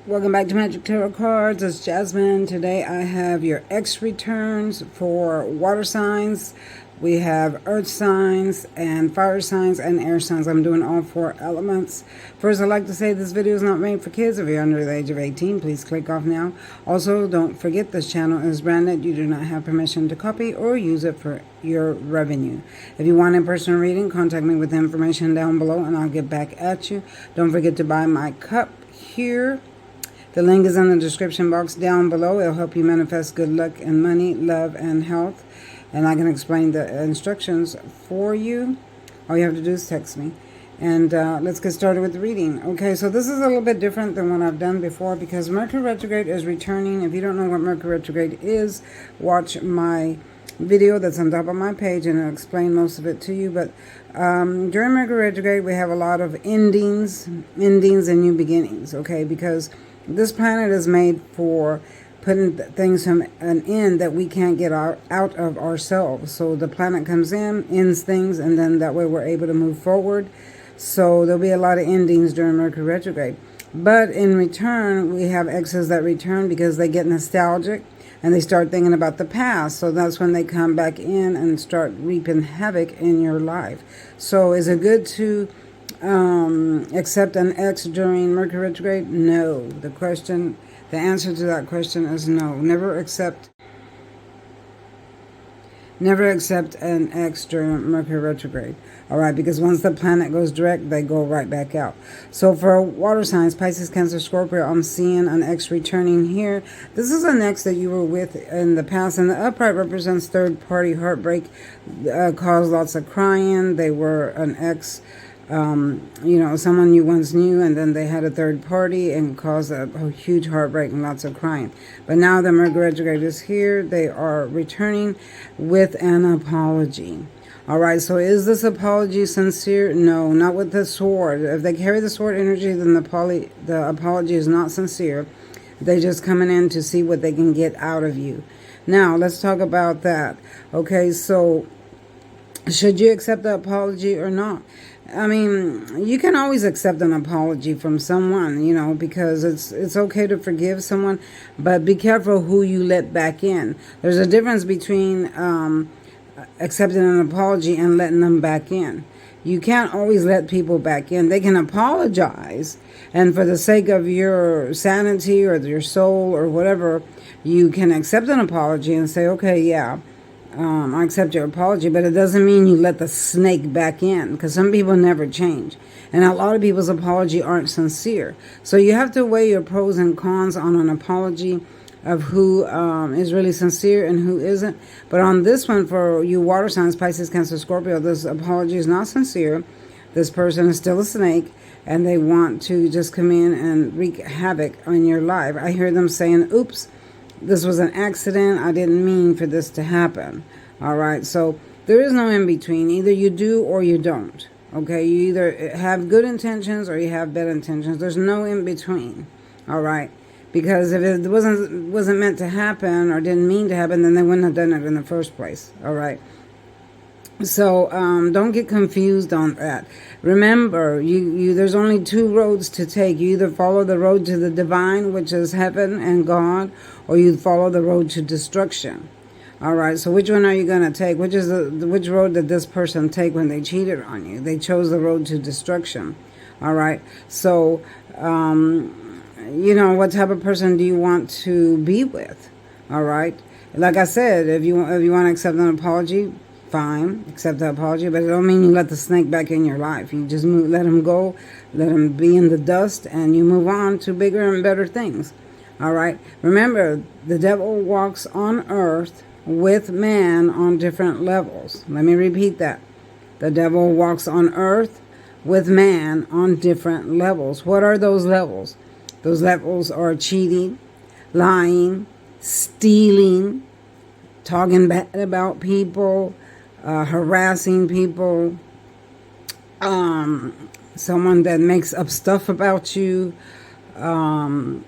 Welcome back to Magic Tarot Cards. It's Jasmine. Today I have your X returns for water signs. We have earth signs and fire signs and air signs. I'm doing all four elements. First, I'd like to say this video is not made for kids. If you're under the age of 18, please click off now. Also, don't forget this channel is branded. You do not have permission to copy or use it for your revenue. If you want a personal reading, contact me with the information down below and I'll get back at you. Don't forget to buy my cup here. The link is in the description box down below. It'll help you manifest good luck and money, love, and health. And I can explain the instructions for you. All you have to do is text me. And let's get started with the reading. Okay, so this is a little bit different than what I've done before because Mercury retrograde is returning. If you don't know what Mercury retrograde is, watch my video that's on top of my page and I'll explain most of it to you. But during Mercury retrograde, we have a lot of endings and new beginnings, okay, because this planet is made for putting things from an end that we can't get out of ourselves. So the planet comes in, ends things, and then that way we're able to move forward. So there'll be a lot of endings during Mercury retrograde. But in return, we have exes that return because they get nostalgic and they start thinking about the past. So that's when they come back in and start reaping havoc in your life. So is it good to accept an ex during Mercury retrograde? No. The answer to that question is no. Never accept an ex during Mercury retrograde. All right, because once the planet goes direct, they go right back out. So for water signs, Pisces, Cancer, Scorpio, I'm seeing an ex returning here. This is an ex that you were with in the past, and the upright represents third-party heartbreak, caused lots of crying. They were an ex, someone you once knew, and then they had a third party and caused a huge heartbreak and lots of crying. But now the Mercury retrograde is here. They are returning with an apology. All right, so is this apology sincere? No, not with the sword. If they carry the sword energy, then the apology is not sincere. They're just coming in to see what they can get out of you. Now, let's talk about that. Okay, so should you accept the apology or not? I mean, you can always accept an apology from someone, because it's okay to forgive someone, but be careful who you let back in. There's a difference between accepting an apology and letting them back in. You can't always let people back in. They can apologize, and for the sake of your sanity or your soul or whatever, you can accept an apology and say, okay, yeah, I accept your apology, but it doesn't mean you let the snake back in, because some people never change. And a lot of people's apology aren't sincere. So you have to weigh your pros and cons on an apology of who is really sincere and who isn't. But on this one, for you water signs, Pisces, Cancer, Scorpio, this apology is not sincere. This person is still a snake, and they want to just come in and wreak havoc on your life. I hear them saying, oops, this was an accident. I didn't mean for this to happen. All right. So there is no in between. Either you do or you don't. Okay. You either have good intentions or you have bad intentions. There's no in between. All right. Because if it wasn't meant to happen or didn't mean to happen, then they wouldn't have done it in the first place. All right. So don't get confused on that. Remember, there's only two roads to take. You either follow the road to the divine, which is heaven and God, or you follow the road to destruction. All right. So which one are you going to take? Which road did this person take when they cheated on you? They chose the road to destruction. All right. So what type of person do you want to be with? All right. Like I said, if you want to accept an apology, fine, accept the apology, but it don't mean you let the snake back in your life. You just let him go, let him be in the dust, and you move on to bigger and better things. All right. Remember, the devil walks on earth with man on different levels. Let me repeat that. The devil walks on earth with man on different levels. What are those levels? Those levels are cheating, lying, stealing, talking bad about people, harassing people, someone that makes up stuff about you, someone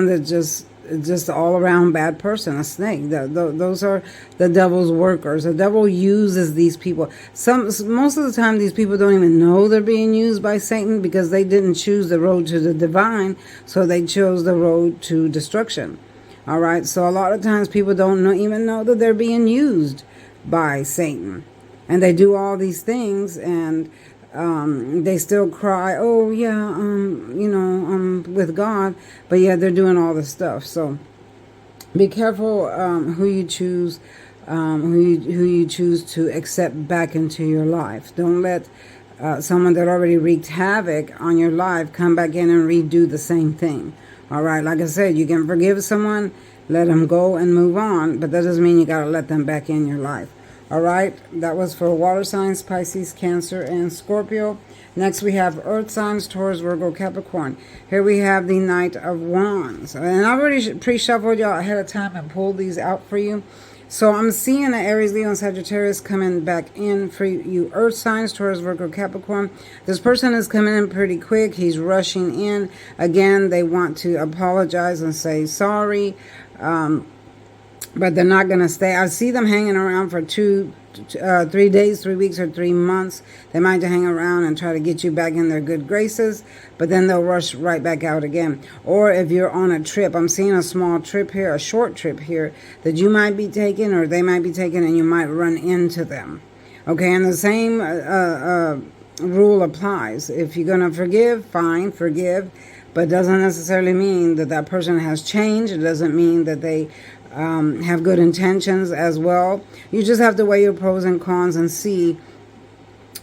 that just just all around bad person, a snake. Those are the devil's workers. The devil uses these people. Most of the time, these people don't even know they're being used by Satan because they didn't choose the road to the divine, so they chose the road to destruction. All right, so a lot of times people don't even know that they're being used by Satan, and they do all these things, and they still cry, oh yeah, I'm with God, but yeah, they're doing all this stuff. So be careful who you choose, who you choose to accept back into your life. Don't let someone that already wreaked havoc on your life come back in and redo the same thing. All right, like I said, you can forgive someone, let them go and move on, but that doesn't mean you got to let them back in your life. All right, that was for water signs, Pisces, Cancer, and Scorpio. Next, we have earth signs, Taurus, Virgo, Capricorn. Here we have the Knight of Wands. And I already pre-shuffled y'all ahead of time and pulled these out for you. So I'm seeing the Aries, Leo, and Sagittarius coming back in for you earth signs, Taurus, Virgo, Capricorn. This person is coming in pretty quick. He's rushing in. Again, they want to apologize and say sorry. But they're not going to stay. I see them hanging around for 3 days, 3 weeks, or 3 months. They might hang around and try to get you back in their good graces, but then they'll rush right back out again. Or if you're on a trip, I'm seeing a small trip here, a short trip here, that you might be taking or they might be taking, and you might run into them. Okay, and the same rule applies. If you're going to forgive, fine, forgive, but doesn't necessarily mean that that person has changed. It doesn't mean that they have good intentions as well. You just have to weigh your pros and cons and see,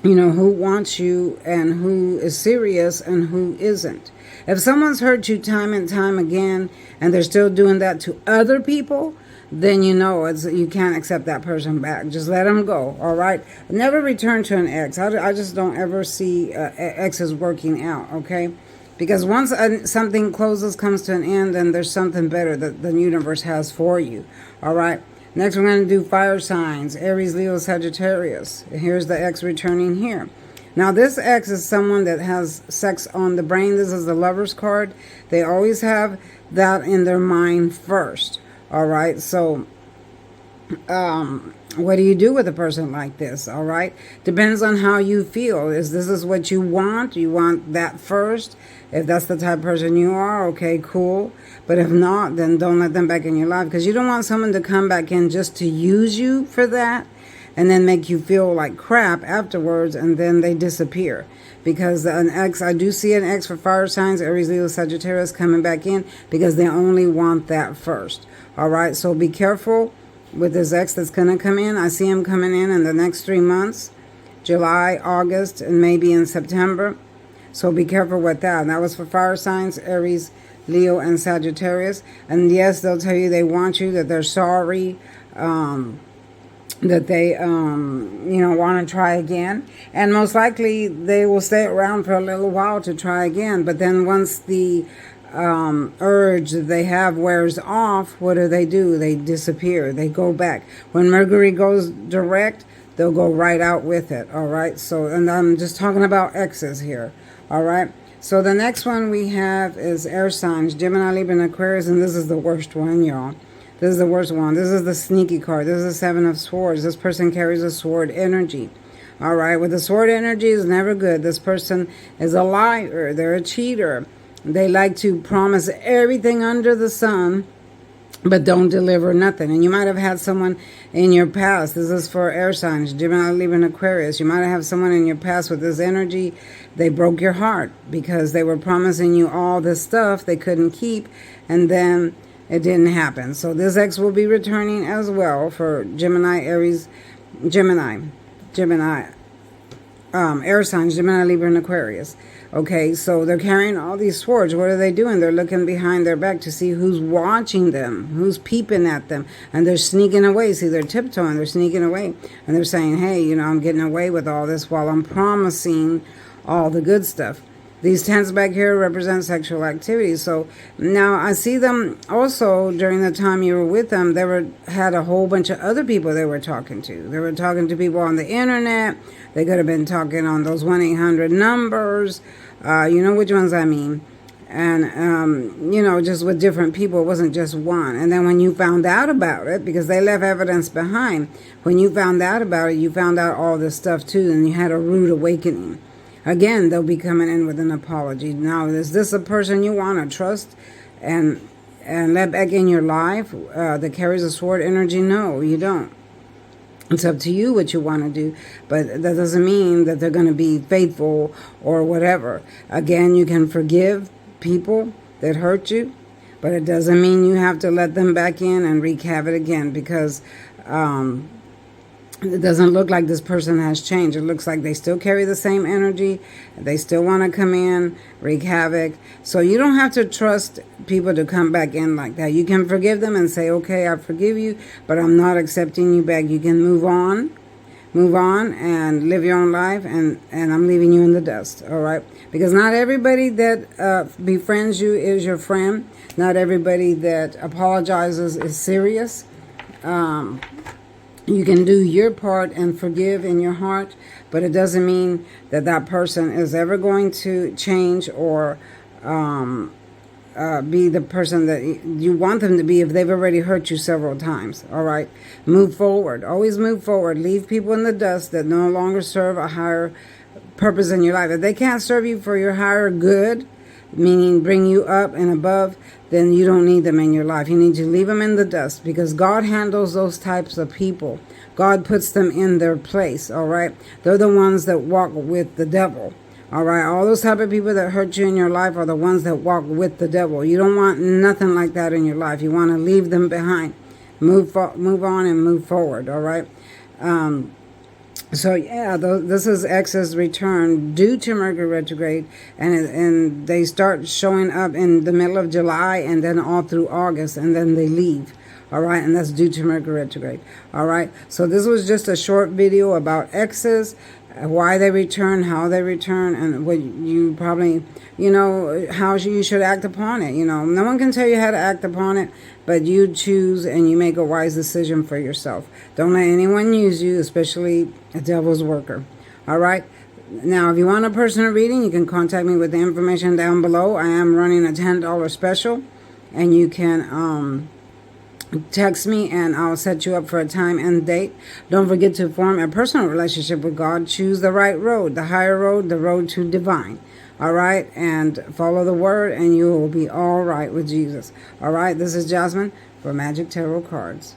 who wants you and who is serious and who isn't. If someone's hurt you time and time again and they're still doing that to other people, then you can't accept that person back. Just let them go, all right? Never return to an ex. I just don't ever see exes working out, okay? Because once something closes, comes to an end, then there's something better that the universe has for you. All right. Next, we're going to do fire signs. Aries, Leo, Sagittarius. Here's the ex returning here. Now, this ex is someone that has sex on the brain. This is the Lover's card. They always have that in their mind first. All right. So, what do you do with a person like this? All right. Depends on how you feel. This is what you want? You want that first? If that's the type of person you are, okay, cool. But if not, then don't let them back in your life, because you don't want someone to come back in just to use you for that and then make you feel like crap afterwards, and then they disappear. Because an ex, I do see an ex for fire signs, Aries, Leo, Sagittarius, coming back in because they only want that first. All right, so be careful with this ex that's going to come in. I see him coming in the next 3 months, July, August, and maybe in September. So be careful with that. And that was for fire signs, Aries, Leo, and Sagittarius. And yes, they'll tell you they want you, that they're sorry, that they, want to try again. And most likely they will stay around for a little while to try again. But then once the urge that they have wears off, what do? They disappear. They go back. When Mercury goes direct, they'll go right out with it. All right. So, and I'm just talking about exes here. All right. So the next one we have is air signs, Gemini, Libra, and Aquarius. And this is the worst one, y'all. This is the worst one. This is the sneaky card. This is the Seven of Swords. This person carries a sword energy. All right. With the sword energy is never good. This person is a liar. They're a cheater. They like to promise everything under the sun, but don't deliver nothing. And you might have had someone in your past. This is for air signs, Gemini, Libra, and Aquarius. You might have someone in your past with this energy. They broke your heart because they were promising you all this stuff they couldn't keep, and then it didn't happen. So this ex will be returning as well for Gemini, Aries, Gemini, air signs, Gemini, Libra, and Aquarius. Okay, so they're carrying all these swords. What are they doing? They're looking behind their back to see who's watching them, who's peeping at them, and they're sneaking away. See, they're tiptoeing, they're sneaking away, and they're saying, hey, I'm getting away with all this while I'm promising all the good stuff. These tents back here represent sexual activity. So now I see them also during the time you were with them. They had a whole bunch of other people they were talking to. They were talking to people on the internet. They could have been talking on those 1-800 numbers. You know which ones I mean. And, just with different people. It wasn't just one. And then when you found out about it, because they left evidence behind, when you found out about it, you found out all this stuff too, and you had a rude awakening. Again, they'll be coming in with an apology. Now, is this a person you want to trust and let back in your life that carries a sword energy? No, you don't. It's up to you what you want to do, but that doesn't mean that they're going to be faithful or whatever. Again, you can forgive people that hurt you, but it doesn't mean you have to let them back in and wreak havoc again, because it doesn't look like this person has changed. It looks like they still carry the same energy. They still want to come in, wreak havoc. So you don't have to trust people to come back in like that. You can forgive them and say, okay, I forgive you, but I'm not accepting you back. You can move on and live your own life, and I'm leaving you in the dust, all right? Because not everybody that befriends you is your friend. Not everybody that apologizes is serious. You can do your part and forgive in your heart, but it doesn't mean that that person is ever going to change or be the person that you want them to be if they've already hurt you several times. All right? Move forward. Always move forward. Leave people in the dust that no longer serve a higher purpose in your life. If they can't serve you for your higher good, meaning bring you up and above, then you don't need them in your life. You need to leave them in the dust, because God handles those types of people. God puts them in their place, all right? They're the ones that walk with the devil, all right? All those type of people that hurt you in your life are the ones that walk with the devil. You don't want nothing like that in your life. You want to leave them behind. Move on and move forward, all right? So yeah, this is X's return due to Mercury retrograde, and they start showing up in the middle of July and then all through August, and then they leave. All right, and that's due to Mercury retrograde. All right, so this was just a short video about X's, why they return, how they return, and what you probably, how you should act upon it. No one can tell you how to act upon it, but you choose and you make a wise decision for yourself. Don't let anyone use you, especially a devil's worker. All right. Now, if you want a personal reading, you can contact me with the information down below. I am running a $10 special, and you can text me and I'll set you up for a time and date. Don't forget to form a personal relationship with God. Choose the right road, the higher road, the road to divine. All right, and follow the word, and you will be all right with Jesus. All right, this is Jasmine for Magic Tarot Cards.